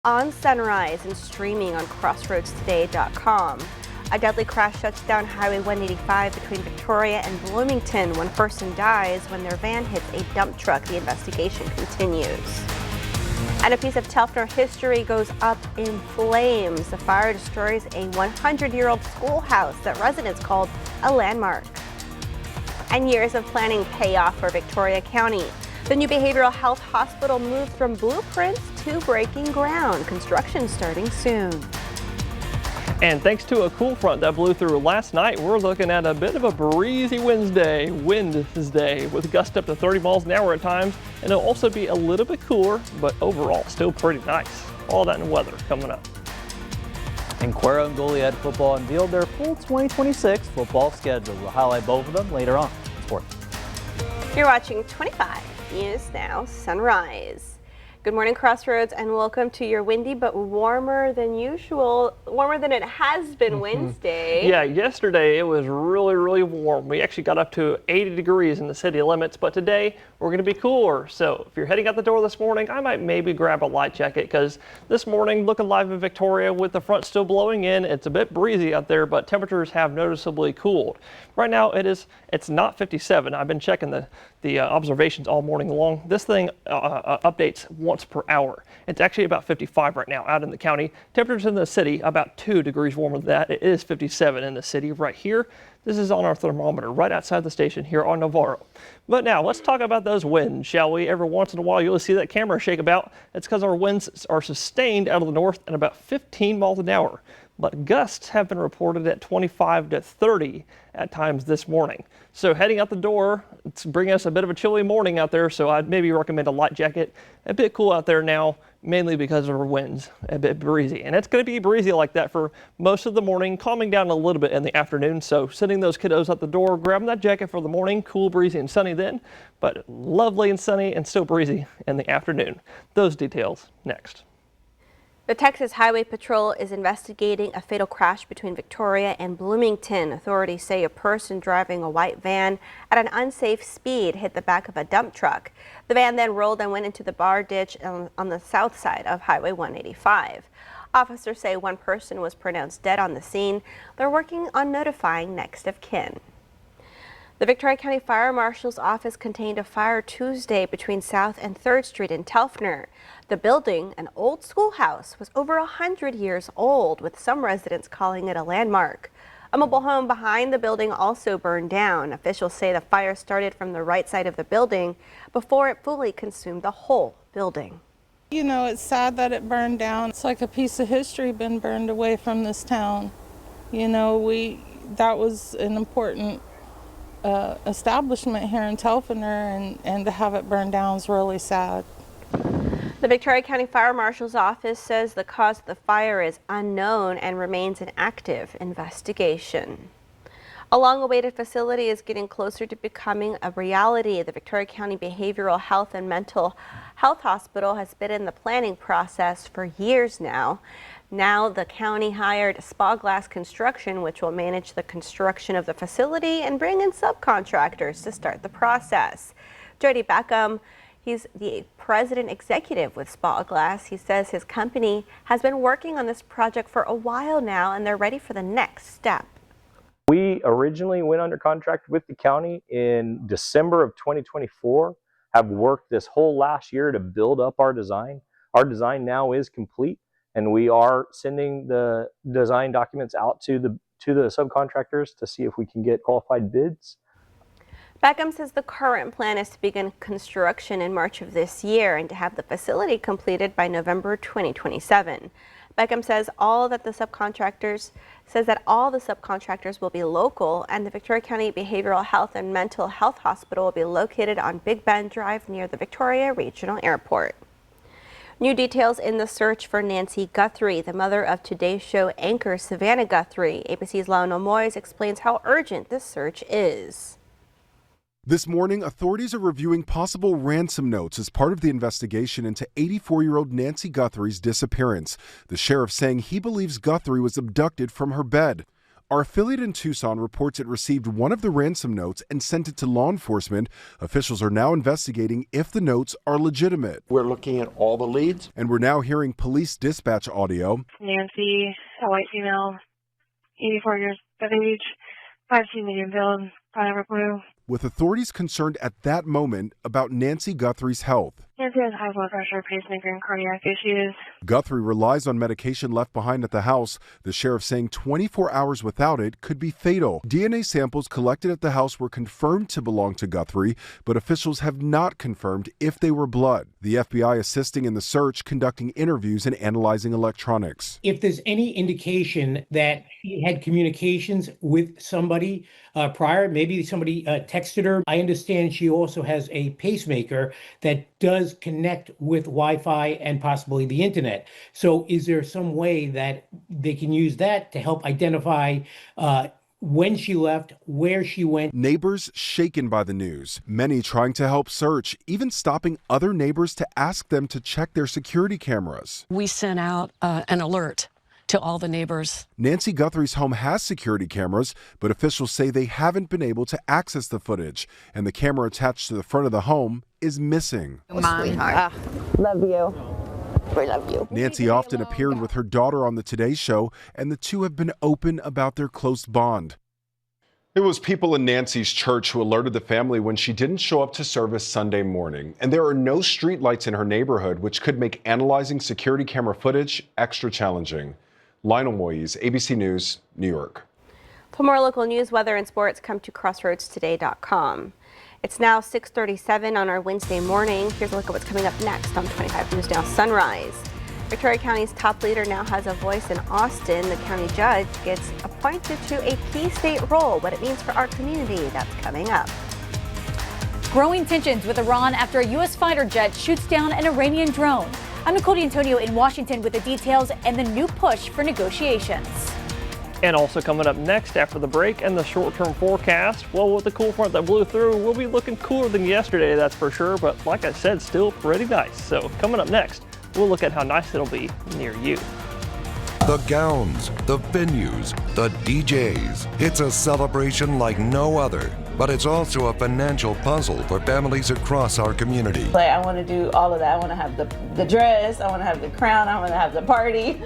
on Sunrise and streaming on crossroadstoday.com. A deadly crash shuts down Highway 185 between Victoria and Bloomington. One person dies when their van hits a dump truck. The investigation continues. And a piece of Telfner history goes up in flames. The fire destroys a 100-year-old schoolhouse that residents called a landmark. And years of planning pay off for Victoria County. The new behavioral health hospital moved from blueprints to breaking ground. Construction starting soon. And thanks to a cool front that blew through last night, we're looking at a bit of a breezy Wednesday with gusts up to 30 miles an hour at times, and it'll also be a little bit cooler, but overall still pretty nice. All that in weather coming up. And Cuero and Goliad football unveiled their full 2026 football schedule. We'll highlight both of them later on in sports. You're watching 25 News Now Sunrise. Good morning, Crossroads, and welcome to your windy but warmer than usual, warmer than it has been Wednesday. Yeah, yesterday it was really warm. We actually got up to 80 degrees in the city limits, but today we're going to be cooler. So if you're heading out the door this morning, I might maybe grab a light jacket because this morning, looking live in Victoria with the front still blowing in, it's a bit breezy out there, but temperatures have noticeably cooled. Right now it's not 57. I've been checking the observations all morning long. This thing updates once per hour. It's actually about 55 right now out in the county. Temperatures in the city about 2 degrees warmer than that. It is 57 in the city right here. This is on our thermometer right outside the station here on Navarro. But now let's talk about those winds, shall we? Every once in a while you'll see that camera shake about. It's because our winds are sustained out of the north at about 15 miles an hour. But gusts have been reported at 25 to 30 at times this morning. So heading out the door, it's bringing us a bit of a chilly morning out there, so I'd maybe recommend a light jacket. A bit cool out there now, mainly because of our winds, a bit breezy. And it's going to be breezy like that for most of the morning, calming down a little bit in the afternoon. So sending those kiddos out the door, grabbing that jacket for the morning, cool, breezy, and sunny then, but lovely and sunny and still breezy in the afternoon. Those details next. The Texas Highway Patrol is investigating a fatal crash between Victoria and Bloomington. Authorities say a person driving a white van at an unsafe speed hit the back of a dump truck. The van then rolled and went into the bar ditch on the south side of Highway 185. Officers say one person was pronounced dead on the scene. They're working on notifying next of kin. The Victoria County Fire Marshal's office contained a fire Tuesday between South and 3rd Street in Telfner. The building, an old schoolhouse, was over 100 years old, with some residents calling it a landmark. A mobile home behind the building also burned down. Officials say the fire started from the right side of the building before it fully consumed the whole building. You know, it's sad that it burned down. It's like a piece of history been burned away from this town. You know, that was an important establishment here in Telfner, and to have it burned down is really sad. The Victoria County Fire Marshal's office says the cause of the fire is unknown and remains an active investigation. A long-awaited facility is getting closer to becoming a reality. The Victoria County Behavioral Health and Mental Health Hospital has been in the planning process for years now. Now the county hired Spa Glass Construction, which will manage the construction of the facility and bring in subcontractors to start the process. Jody Beckham, he's the president executive with Spa Glass. He says his company has been working on this project for a while now, and they're ready for the next step. We originally went under contract with the county in December of 2024, have worked this whole last year to build up our design. Our design now is complete, and we are sending the design documents out to the subcontractors to see if we can get qualified bids. Beckham says the current plan is to begin construction in March of this year and to have the facility completed by November 2027. Beckham says all the subcontractors will be local, and the Victoria County Behavioral Health and Mental Health Hospital will be located on Big Bend Drive near the Victoria Regional Airport. New details in the search for Nancy Guthrie, the mother of Today's Show anchor Savannah Guthrie. ABC's Lionel Moyes explains how urgent this search is. This morning, authorities are reviewing possible ransom notes as part of the investigation into 84-year-old Nancy Guthrie's disappearance. The sheriff saying he believes Guthrie was abducted from her bed. Our affiliate in Tucson reports it received one of the ransom notes and sent it to law enforcement. Officials are now investigating if the notes are legitimate. We're looking at all the leads. And we're now hearing police dispatch audio. Nancy, a white female, 84 years of age, 5C medium build, Pineapple Blue. With authorities concerned at that moment about Nancy Guthrie's health. Nancy has high blood pressure, pacemaker, and cardiac issues. Guthrie relies on medication left behind at the house. The sheriff saying 24 hours without it could be fatal. DNA samples collected at the house were confirmed to belong to Guthrie, but officials have not confirmed if they were blood. The FBI assisting in the search, conducting interviews and analyzing electronics. If there's any indication that she had communications with somebody prior, maybe somebody texted her. I understand she also has a pacemaker that does connect with Wi-Fi and possibly the internet. So is there some way that they can use that to help identify when she left, where she went? Neighbors shaken by the news, many trying to help search, even stopping other neighbors to ask them to check their security cameras. We sent out an alert to all the neighbors. Nancy Guthrie's home has security cameras, but officials say they haven't been able to access the footage, and the camera attached to the front of the home is missing. Mom, love you. We love you. Nancy often appeared with her daughter on the Today Show, and the two have been open about their close bond. It was people in Nancy's church who alerted the family when she didn't show up to service Sunday morning. And there are no streetlights in her neighborhood, which could make analyzing security camera footage extra challenging. Lionel Moise, ABC News, New York. For more local news, weather, and sports, come to crossroadstoday.com. It's now 6:37 on our Wednesday morning. Here's a look at what's coming up next on 25 News Now Sunrise. Victoria County's top leader now has a voice in Austin. The county judge gets appointed to a key state role. What it means for our community, that's coming up. Growing tensions with Iran after a U.S. fighter jet shoots down an Iranian drone. I'm Nicole D'Antonio in Washington with the details and the new push for negotiations. And also coming up next after the break and the short-term forecast, well, with the cool front that blew through, we'll be looking cooler than yesterday, that's for sure. But like I said, still pretty nice. So coming up next, we'll look at how nice it'll be near you. The gowns, the venues, the DJs. It's a celebration like no other. But it's also a financial puzzle for families across our community. Like, I want to do all of that. I want to have the dress, I want to have the crown, I want to have the party.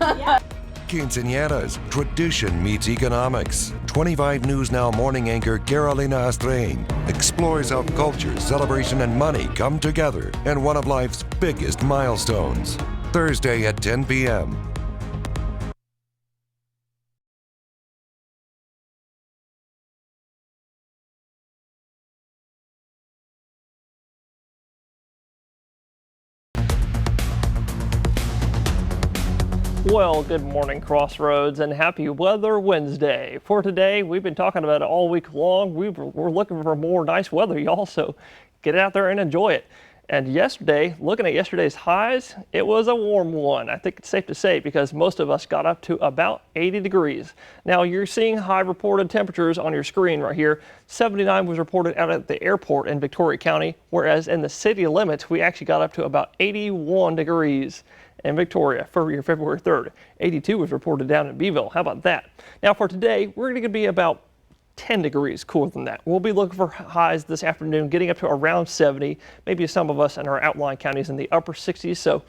Yeah. Quinceañeras, tradition meets economics. 25 News Now morning anchor Carolina Astrain explores how culture, celebration, and money come together in one of life's biggest milestones. Thursday at 10 p.m. Well, good morning, Crossroads, and happy Weather Wednesday. For today, we've been talking about it all week long. We're looking for more nice weather, y'all, so get out there and enjoy it. And yesterday, looking at yesterday's highs, it was a warm one. I think it's safe to say because most of us got up to about 80 degrees. Now, you're seeing high reported temperatures on your screen right here. 79 was reported out at the airport in Victoria County, whereas in the city limits, we actually got up to about 81 degrees. In Victoria for your February 3rd. 82 was reported down in Beeville. How about that? Now for today, we're going to be about 10 degrees cooler than that. We'll be looking for highs this afternoon, getting up to around 70. Maybe some of us in our outlying counties in the upper 60s. So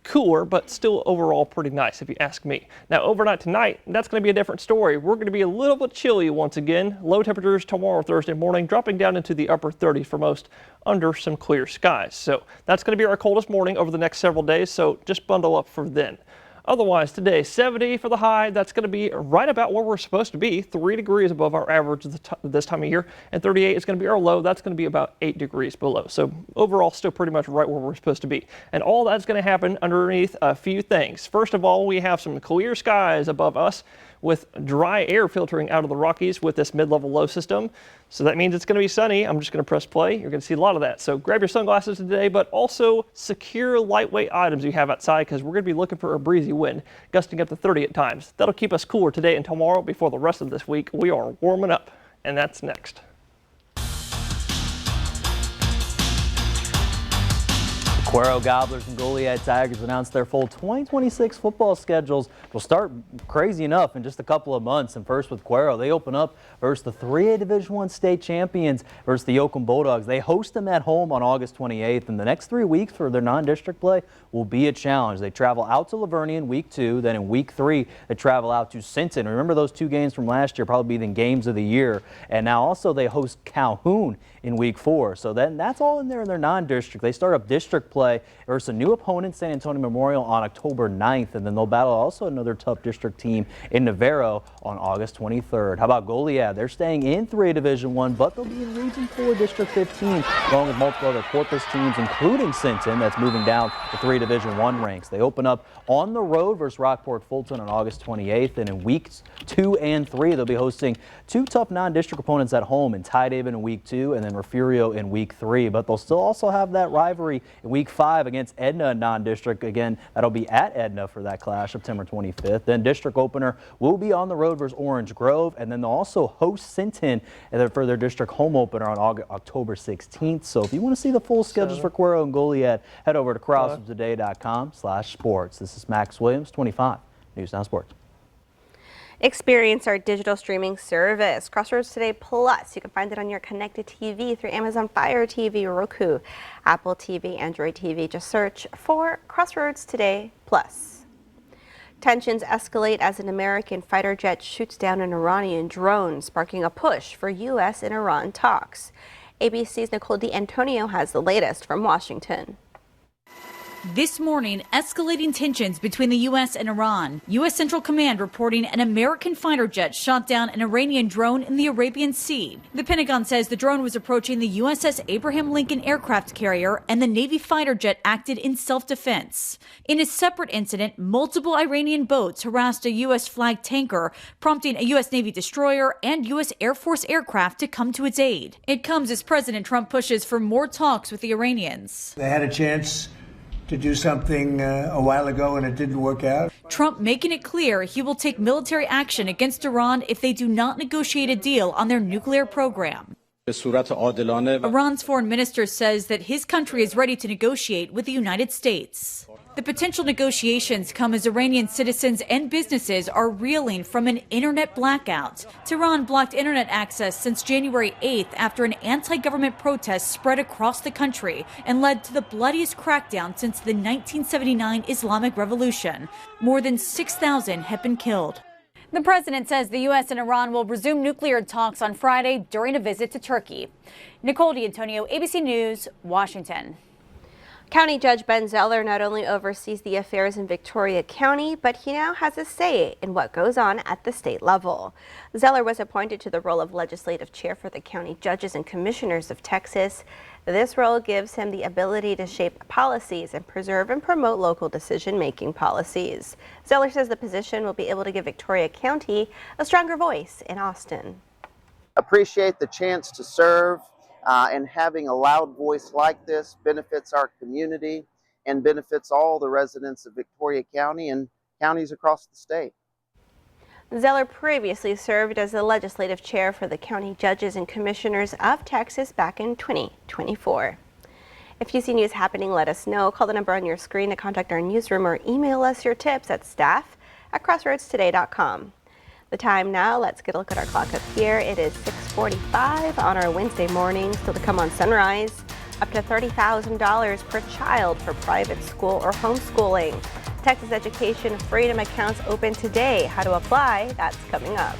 cooler, but still overall pretty nice if you ask me. Now overnight tonight, that's going to be a different story. We're going to be a little bit chilly once again. Low temperatures tomorrow Thursday morning, dropping down into the upper 30s for most under some clear skies. So that's going to be our coldest morning over the next several days. So just bundle up for then. Otherwise today, 70 for the high. That's going to be right about where we're supposed to be, 3 degrees above our average this time of year. And 38 is going to be our low. That's going to be about 8 degrees below. So overall, still pretty much right where we're supposed to be. And all that's going to happen underneath a few things. First of all, we have some clear skies above us with dry air filtering out of the Rockies with this mid-level low system. So that means it's going to be sunny. I'm just going to press play. You're going to see a lot of that. So grab your sunglasses today, but also secure lightweight items you have outside because we're going to be looking for a breezy wind, gusting up to 30 at times. That'll keep us cooler today and tomorrow. Before the rest of this week, we are warming up, and that's next. Cuero Gobblers and Goliad Tigers announced their full 2026 football schedules will start crazy enough in just a couple of months. And first with Cuero, they open up versus the 3A Division I state champions versus the Oakland Bulldogs. They host them at home on August 28th, and the next 3 weeks for their non-district play will be a challenge. They travel out to Lavernia in week 2, then in week 3 they travel out to Sinton. Remember those 2 games from last year, probably be the games of the year. And now also they host Calhoun in week 4. So then that's all in their non-district. They start up district play versus a new opponent, San Antonio Memorial, on October 9th, and then they'll battle also another tough district team in Navarro on August 23rd. How about Goliad? They're staying in 3A Division I, but they'll be in Region 4 District 15, along with multiple other Corpus teams, including Sinton, that's moving down to 3A Division I ranks. They open up on the road versus Rockport Fulton on August 28th, and in weeks 2 and 3, they'll be hosting 2 tough non-district opponents at home in Tidehaven in week 2 and then Refugio in week 3. But they'll still also have that rivalry in week 5 against Edna non-district. Again, that'll be at Edna for that clash, September 25th. Then district opener will be on the road versus Orange Grove, and then they'll also host Sinton for their district home opener on October 16th. So if you want to see the full schedules for Cuero and Goliad, head over to crossroadstoday.com/sports. This is Max Williams, 25 News Now Sports. Experience our digital streaming service, Crossroads Today Plus. You can find it on your connected TV through Amazon Fire TV, Roku, Apple TV, Android TV. Just search for Crossroads Today Plus. Tensions escalate as an American fighter jet shoots down an Iranian drone, sparking a push for U.S. and Iran talks. ABC's Nicole D'Antonio has the latest from Washington. This morning, escalating tensions between the U.S. and Iran. U.S. Central Command reporting an American fighter jet shot down an Iranian drone in the Arabian Sea. The Pentagon says the drone was approaching the USS Abraham Lincoln aircraft carrier, and the Navy fighter jet acted in self-defense. In a separate incident, multiple Iranian boats harassed a U.S.-flagged tanker, prompting a U.S. Navy destroyer and U.S. Air Force aircraft to come to its aid. It comes as President Trump pushes for more talks with the Iranians. They had a chance to do something a while ago and it didn't work out. Trump making it clear he will take military action against Iran if they do not negotiate a deal on their nuclear program. Iran's foreign minister says that his country is ready to negotiate with the United States. The potential negotiations come as Iranian citizens and businesses are reeling from an internet blackout. Tehran blocked internet access since January 8th after an anti-government protest spread across the country and led to the bloodiest crackdown since the 1979 Islamic Revolution. More than 6,000 have been killed. The president says the U.S. and Iran will resume nuclear talks on Friday during a visit to Turkey. Nicole D'Antonio, ABC News, Washington. County Judge Ben Zeller not only oversees the affairs in Victoria County, but he now has a say in what goes on at the state level. Zeller was appointed to the role of legislative chair for the county judges and commissioners of Texas. This role gives him the ability to shape policies and preserve and promote local decision-making policies. Zeller says the position will be able to give Victoria County a stronger voice in Austin. Appreciate the chance to serve. And having a loud voice like this benefits our community and benefits all the residents of Victoria County and counties across the state. Zeller previously served as the legislative chair for the county judges and commissioners of Texas back in 2024. If you see news happening, let us know. Call the number on your screen to contact our newsroom or email us your tips at staff@crossroadstoday.com. The time now, let's get a look at our clock up here. It is 6:45 on our Wednesday morning. Still to come on Sunrise, up to $30,000 per child for private school or homeschooling. Texas Education Freedom accounts open today. How to apply, that's coming up.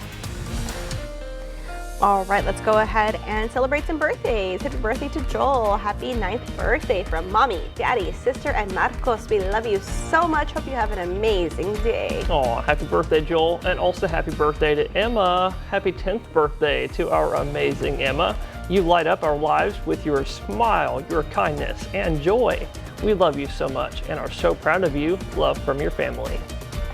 All right, let's go ahead and celebrate some birthdays. Happy birthday to Joel. Happy 9th birthday from Mommy, Daddy, Sister, and Marcos. We love you so much. Hope you have an amazing day. Oh, happy birthday, Joel. And also happy birthday to Emma. Happy 10th birthday to our amazing Emma. You light up our lives with your smile, your kindness, and joy. We love you so much and are so proud of you. Love from your family.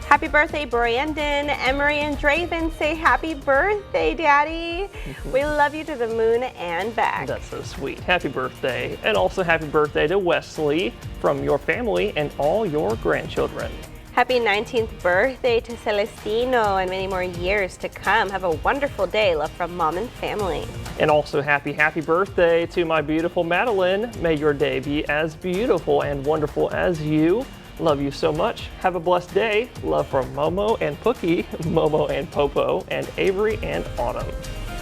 Happy birthday, Brandon. Emery and Draven say happy birthday, Daddy. We love you to the moon and back. That's so sweet. Happy birthday. And also happy birthday to Wesley from your family and all your grandchildren. Happy 19th birthday to Celestino and many more years to come. Have a wonderful day. Love from Mom and family. And also happy birthday to my beautiful Madeline. May your day be as beautiful and wonderful as you. Love you so much. Have a blessed day. Love from Momo and Pookie, Momo and Popo, and Avery and Autumn.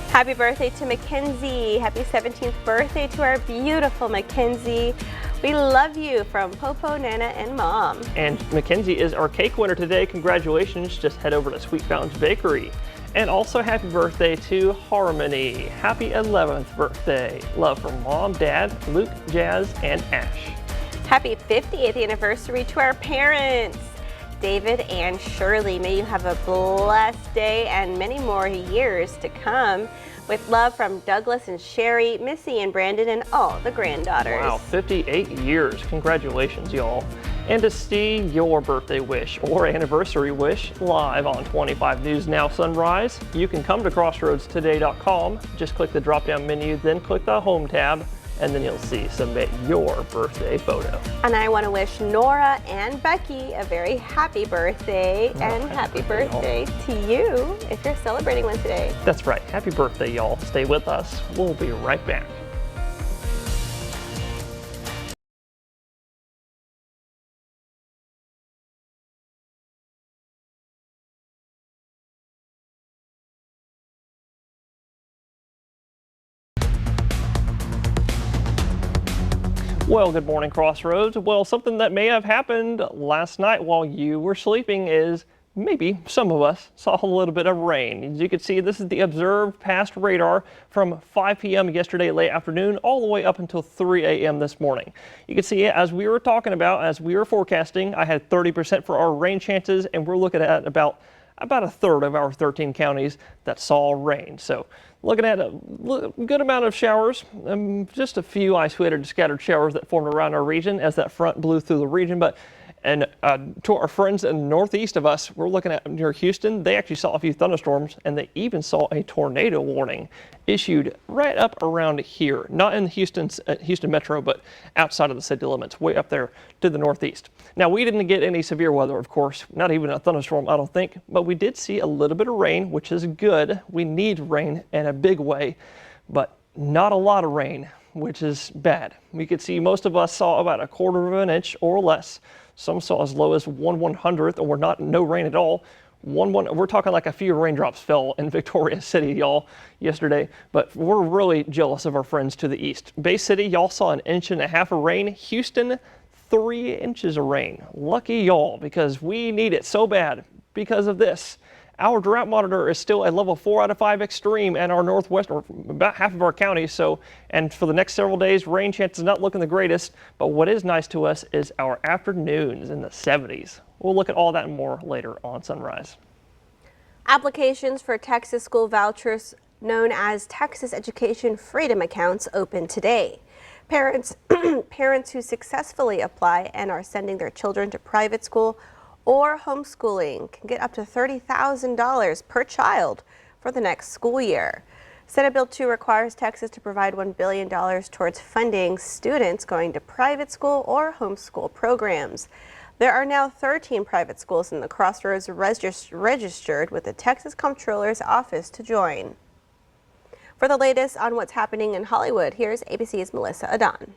Happy birthday to Mackenzie. Happy 17th birthday to our beautiful Mackenzie. We love you from Popo, Nana, and Mom. And Mackenzie is our cake winner today. Congratulations. Just head over to Sweet Fountains Bakery. And also happy birthday to Harmony. Happy 11th birthday. Love from Mom, Dad, Luke, Jazz, and Ash. Happy 50th anniversary to our parents, David and Shirley. May you have a blessed day and many more years to come. With love from Douglas and Sherry, Missy and Brandon, and all the granddaughters. Wow, 58 years. Congratulations, y'all. And to see your birthday wish or anniversary wish live on 25 News Now Sunrise, you can come to crossroadstoday.com. Just click the drop-down menu, then click the Home tab, and then you'll see Submit Your Birthday Photo. And I want to wish Nora and Becky a very happy birthday, and happy birthday to you if you're celebrating one today. That's right. Happy birthday, y'all. Stay with us. We'll be right back. Well, good morning, Crossroads. Well, something that may have happened last night while you were sleeping is maybe some of us saw a little bit of rain. As you can see, this is the observed past radar from 5 p.m. yesterday late afternoon all the way up until 3 a.m. this morning. You can see as we were talking about, as we were forecasting, I had 30% for our rain chances, and we're looking at about a third of our 13 counties that saw rain. So looking at a good amount of showers, just a few isolated scattered showers that formed around our region as that front blew through the region. And to our friends in the northeast of us, we're looking at near Houston, they actually saw a few thunderstorms, and they even saw a tornado warning issued right up around here, not in Houston metro, but outside of the city limits, way up there to the northeast. Now, we didn't get any severe weather, of course, not even a thunderstorm, I don't think, but we did see a little bit of rain, which is good. We need rain in a big way, but not a lot of rain, which is bad. We could see most of us saw about 1/4 of an inch or less. Some saw as low as 1/100th, or no rain at all. We're talking like a few raindrops fell in Victoria City, y'all, yesterday. But we're really jealous of our friends to the east. Bay City, y'all saw 1.5 inches of rain. Houston, 3 inches of rain. Lucky y'all, because we need it so bad because of this. Our drought monitor is still a level 4 out of 5 extreme in our northwest, or about half of our counties. And for the next several days, rain chances not looking the greatest. But what is nice to us is our afternoons in the 70s. We'll look at all that and more later on Sunrise. Applications for Texas school vouchers known as Texas Education Freedom Accounts open today. Parents who successfully apply and are sending their children to private school or homeschooling can get up to $30,000 per child for the next school year. Senate Bill 2 requires Texas to provide $1 billion towards funding students going to private school or homeschool programs. There are now 13 private schools in the Crossroads registered with the Texas Comptroller's Office to join. For the latest on what's happening in Hollywood, here's ABC's Melissa Adon.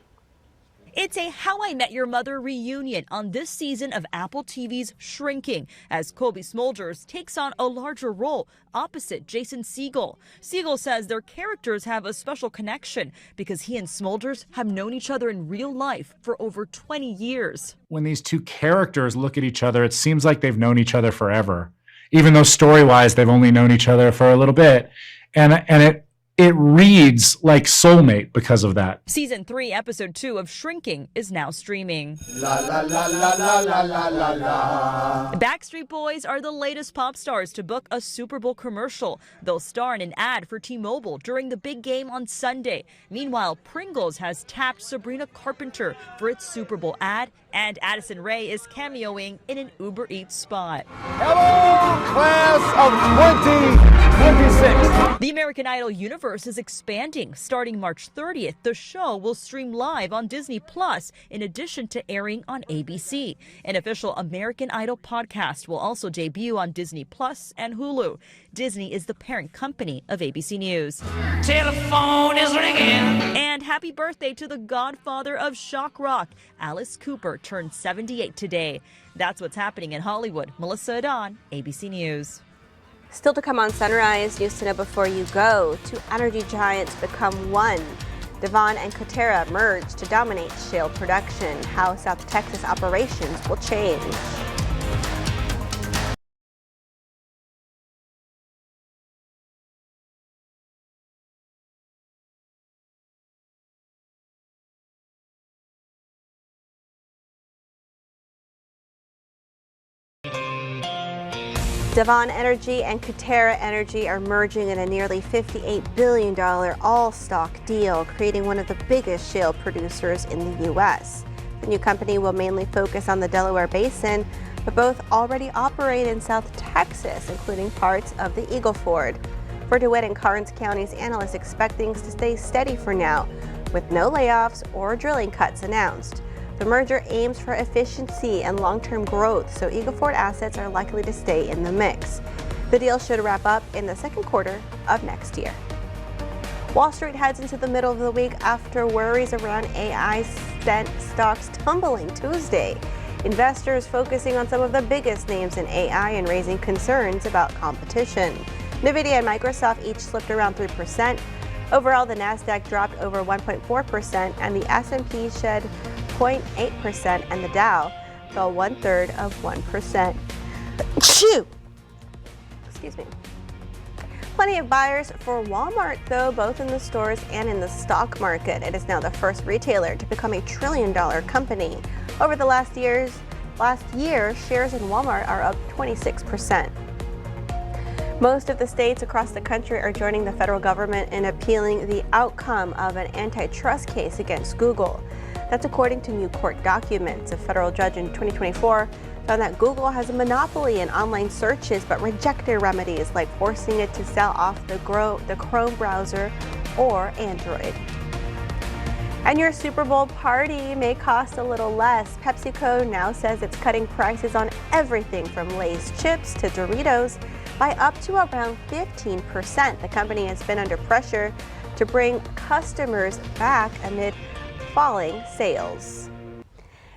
It's a How I Met Your Mother reunion on this season of Apple TV's Shrinking, as Colby Smulders takes on a larger role opposite Jason Segel. Segel says their characters have a special connection because he and Smulders have known each other in real life for over 20 years. When these two characters look at each other, it seems like they've known each other forever, even though story-wise they've only known each other for a little bit. And it reads like soulmate because of that. Season 3, episode 2 of Shrinking is now streaming. La la la la la la la la la. Backstreet Boys are the latest pop stars to book a Super Bowl commercial. They'll star in an ad for T-Mobile during the big game on Sunday. Meanwhile, Pringles has tapped Sabrina Carpenter for its Super Bowl ad, and Addison Rae is cameoing in an Uber Eats spot. Hello, class of 2026. The American Idol Universe universe is expanding. Starting March 30th, the show will stream live on Disney Plus in addition to airing on ABC. An official American Idol podcast will also debut on Disney Plus and Hulu. Disney is the parent company of ABC News. Telephone is ringing. And happy birthday to the godfather of shock rock. Alice Cooper turned 78 today. That's what's happening in Hollywood. Melissa Adon, ABC News. Still to come on Sunrise, news to know before you go. Two energy giants become one. Devon and Coterra merge to dominate shale production. How South Texas operations will change. Devon Energy and Coterra Energy are merging in a nearly $58 billion all-stock deal, creating one of the biggest shale producers in the U.S. The new company will mainly focus on the Delaware Basin, but both already operate in South Texas, including parts of the Eagle Ford. For DeWitt and Karnes County's analysts expect things to stay steady for now, with no layoffs or drilling cuts announced. The merger aims for efficiency and long-term growth, so Eagle Ford assets are likely to stay in the mix. The deal should wrap up in the second quarter of next year. Wall Street heads into the middle of the week after worries around AI sent stocks tumbling Tuesday. Investors focusing on some of the biggest names in AI and raising concerns about competition. NVIDIA and Microsoft each slipped around 3%. Overall, the Nasdaq dropped over 1.4% and the S&P shed 0.8%, and the Dow fell 1/3%. Chew! Excuse me. Plenty of buyers for Walmart, though, both in the stores and in the stock market. It is now the first retailer to become a $1 trillion company. Over the last year, shares in Walmart are up 26%. Most of the states across the country are joining the federal government in appealing the outcome of an antitrust case against Google. That's according to new court documents. A federal judge in 2024 found that Google has a monopoly in online searches, but rejected remedies like forcing it to sell off the Chrome browser or Android. And your Super Bowl party may cost a little less. PepsiCo now says it's cutting prices on everything from Lay's chips to Doritos by up to around 15%. The company has been under pressure to bring customers back amid falling sales.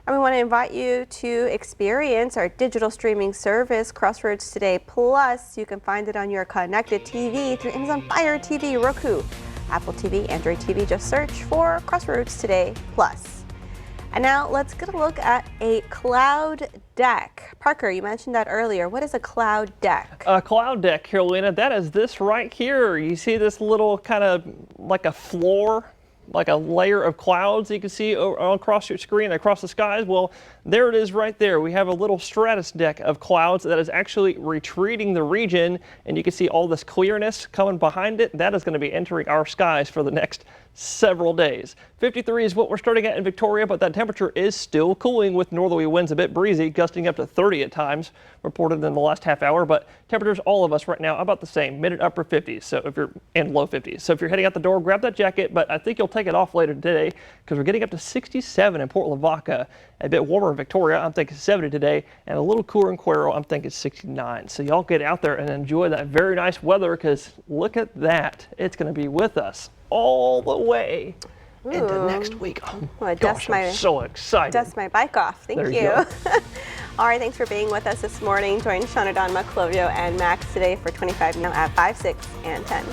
And we want to invite you to experience our digital streaming service, Crossroads Today Plus. You can find it on your connected TV through Amazon Fire TV, Roku, Apple TV, Android TV. Just search for Crossroads Today Plus. And now let's get a look at a cloud deck. Parker, you mentioned that earlier. What is a cloud deck? A cloud deck, Carolina, that is this right here. You see this little kind of like a floor, like a layer of clouds you can see across your screen, across the skies. Well, there it is right there. We have a little stratus deck of clouds that is actually retreating the region, and you can see all this clearness coming behind it. That is going to be entering our skies for the next several days. 53 is what we're starting at in Victoria, but that temperature is still cooling with northerly winds a bit breezy, gusting up to 30 at times, reported in the last half hour. But temperatures, all of us right now, about the same, mid and upper 50s, so if you're in low 50s. So if you're heading out the door, grab that jacket, but I think you'll take it off later today because we're getting up to 67 in Port Lavaca, a bit warmer in Victoria. I'm thinking 70 today, and a little cooler in Cuero. I'm thinking 69. So y'all get out there and enjoy that very nice weather because look at that. It's going to be with us all the way into next week. Oh, well, gosh, I'm so excited. Dust my bike off. Thank you. All right, thanks for being with us this morning. Join Shauna Dawn, Maclovio, and Max today for 25 now at 5, 6, and 10.